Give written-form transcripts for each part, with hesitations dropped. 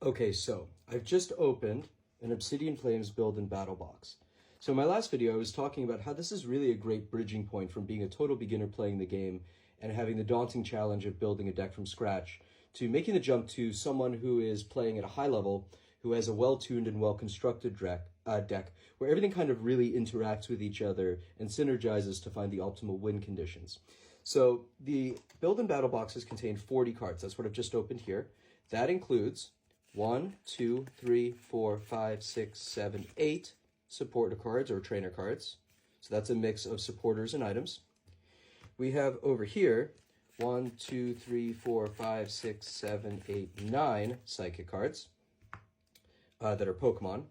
Okay, so I've just opened an Obsidian Flames build in Battle Box. So in my last video, I was talking about how this is really a great bridging point from being a total beginner playing the game and having the daunting challenge of building a deck from scratch to making the jump to someone who is playing at a high level, who has a well-tuned and well-constructed deck where everything kind of really interacts with each other and synergizes to find the optimal win conditions. So the build in Battle Boxes contain 40 cards. That's what I've just opened here. That includes 1, 2, 3, 4, 5, 6, 7, 8 supporter cards or trainer cards. So that's a mix of supporters and items. We have over here 1, 2, 3, 4, 5, 6, 7, 8, 9 psychic cards that are Pokemon.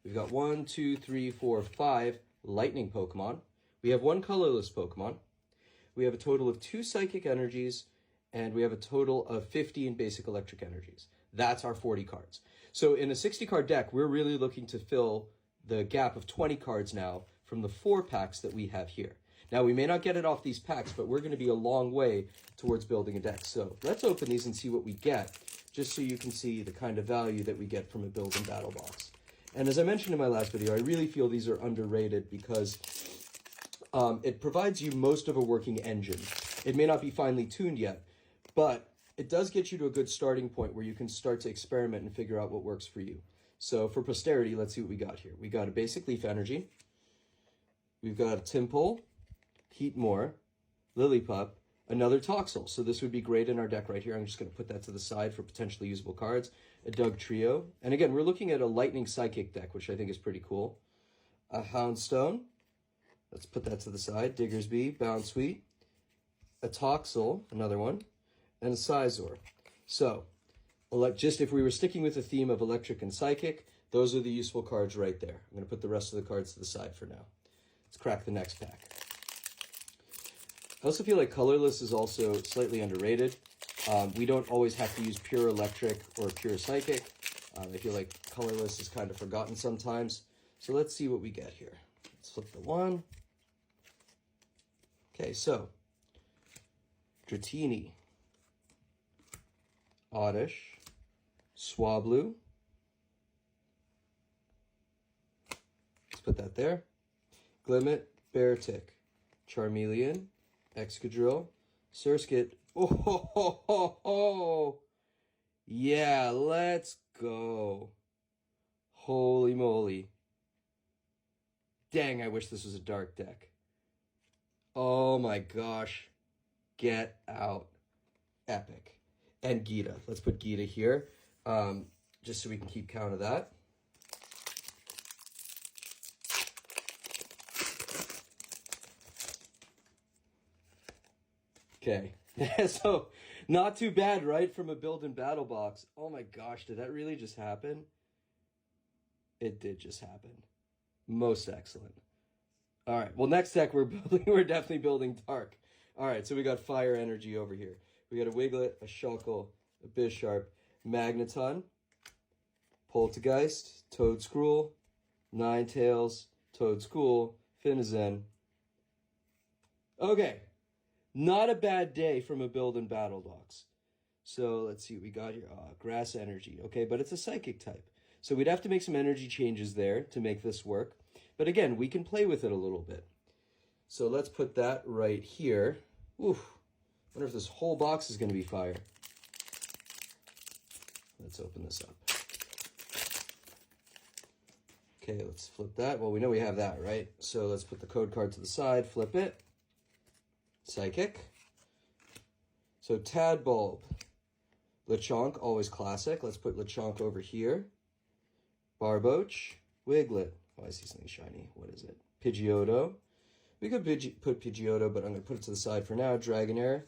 We've got 1, 2, 3, 4, 5 lightning Pokemon. We have 1 colorless Pokemon. We have a total of 2 psychic energies, and we have a total of 15 basic electric energies. That's our 40 cards. So in a 60 card deck, we're really looking to fill the gap of 20 cards now from the 4 packs that we have here. Now, we may not get it off these packs, but we're going to be a long way towards building a deck. So let's open these and see what we get, just so you can see the kind of value that we get from a build and battle box. And as I mentioned in my last video, I really feel these are underrated because it provides you most of a working engine. It may not be finely tuned yet, but it does get you to a good starting point where you can start to experiment and figure out what works for you. So for posterity, let's see what we got here. We got a basic leaf energy. We've got a Timple, Heatmore, Lillipup, another Toxel. So this would be great in our deck right here. I'm just going to put that to the side for potentially usable cards. A Doug Trio. And again, we're looking at a Lightning Psychic deck, which I think is pretty cool. A Houndstone. Let's put that to the side. Diggersby, Bounsweet. A Toxel, another one. And a Scizor. So, just if we were sticking with the theme of electric and psychic, those are the useful cards right there. I'm going to put the rest of the cards to the side for now. Let's crack the next pack. I also feel like colorless is also slightly underrated. We don't always have to use pure electric or pure psychic. I feel like colorless is kind of forgotten sometimes. So let's see what we get here. Let's flip the 1. Okay, so Dratini, Oddish, Swablu. Let's put that there. Glimmet, Beartic, Charmeleon, Excadrill, Surskit. Oh, ho, ho, ho, ho. Yeah, let's go. Holy moly. Dang, I wish this was a dark deck. Oh my gosh. Get out. Epic. And Gita. Let's put Gita here, just so we can keep count of that. Okay, so not too bad, right, from a build and battle box. Oh my gosh, did that really just happen? It did just happen. Most excellent. All right, well, next deck we're definitely building dark. All right, so we got fire energy over here. We got a Wiglet, a Shuckle, a Bisharp, Magneton, Poltergeist, Toedscruel, Ninetales, Toedscool, Finizen. Okay, not a bad day from a build and battle box. So let's see what we got here. Grass energy. Okay, but it's a psychic type. So we'd have to make some energy changes there to make this work. But again, we can play with it a little bit. So let's put that right here. Oof. Wonder if this whole box is going to be fire. Let's open this up. Okay, let's flip that. Well, we know we have that, right? So let's put the code card to the side, flip it. Psychic. So Tadbulb. Lechonk, always classic. Let's put Lechonk over here. Barboach. Wiglet. Oh, I see something shiny. What is it? Pidgeotto. We could put Pidgeotto, but I'm going to put it to the side for now. Dragonair,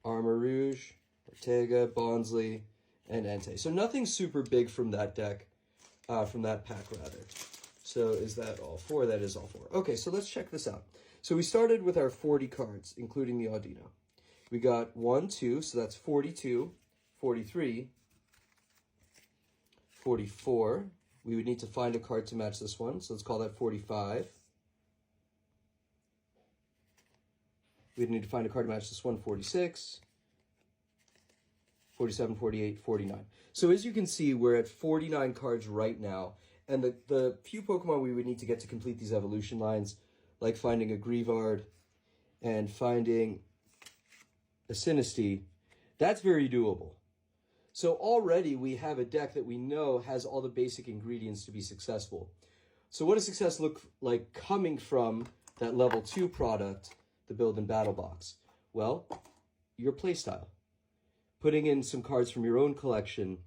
Armor Rouge, Ortega, Bonsly, and Entei. So nothing super big from that deck, from that pack, rather. So is that all 4? That is all 4. Okay, so let's check this out. So we started with our 40 cards, including the Audino. We got 1, 2, so that's 42, 43, 44. We would need to find a card to match this one, so let's call that 45. We'd need to find a card to match this one, 46. 47, 48, 49. So as you can see, we're at 49 cards right now. And the few Pokemon we would need to get to complete these evolution lines, like finding a Grievard and finding a Sinistea, that's very doable. So already we have a deck that we know has all the basic ingredients to be successful. So what does success look like coming from that level 2 product, the build and battle box? Well, your playstyle. Putting in some cards from your own collection,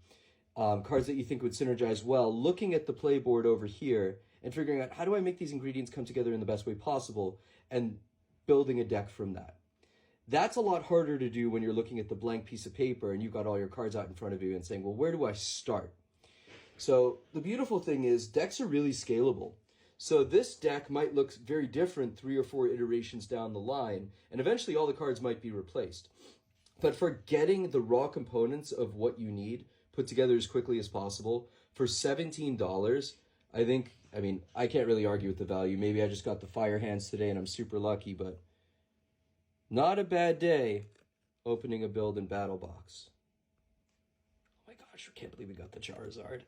cards that you think would synergize well, looking at the playboard over here and figuring out how do I make these ingredients come together in the best way possible and building a deck from that. That's a lot harder to do when you're looking at the blank piece of paper and you've got all your cards out in front of you and saying, well, where do I start? So the beautiful thing is decks are really scalable. So this deck might look very different 3 or 4 iterations down the line, and eventually all the cards might be replaced. But for getting the raw components of what you need put together as quickly as possible, for $17, I mean, I can't really argue with the value. Maybe I just got the fire hands today and I'm super lucky, but not a bad day opening a build and battle box. Oh my gosh, I can't believe we got the Charizard.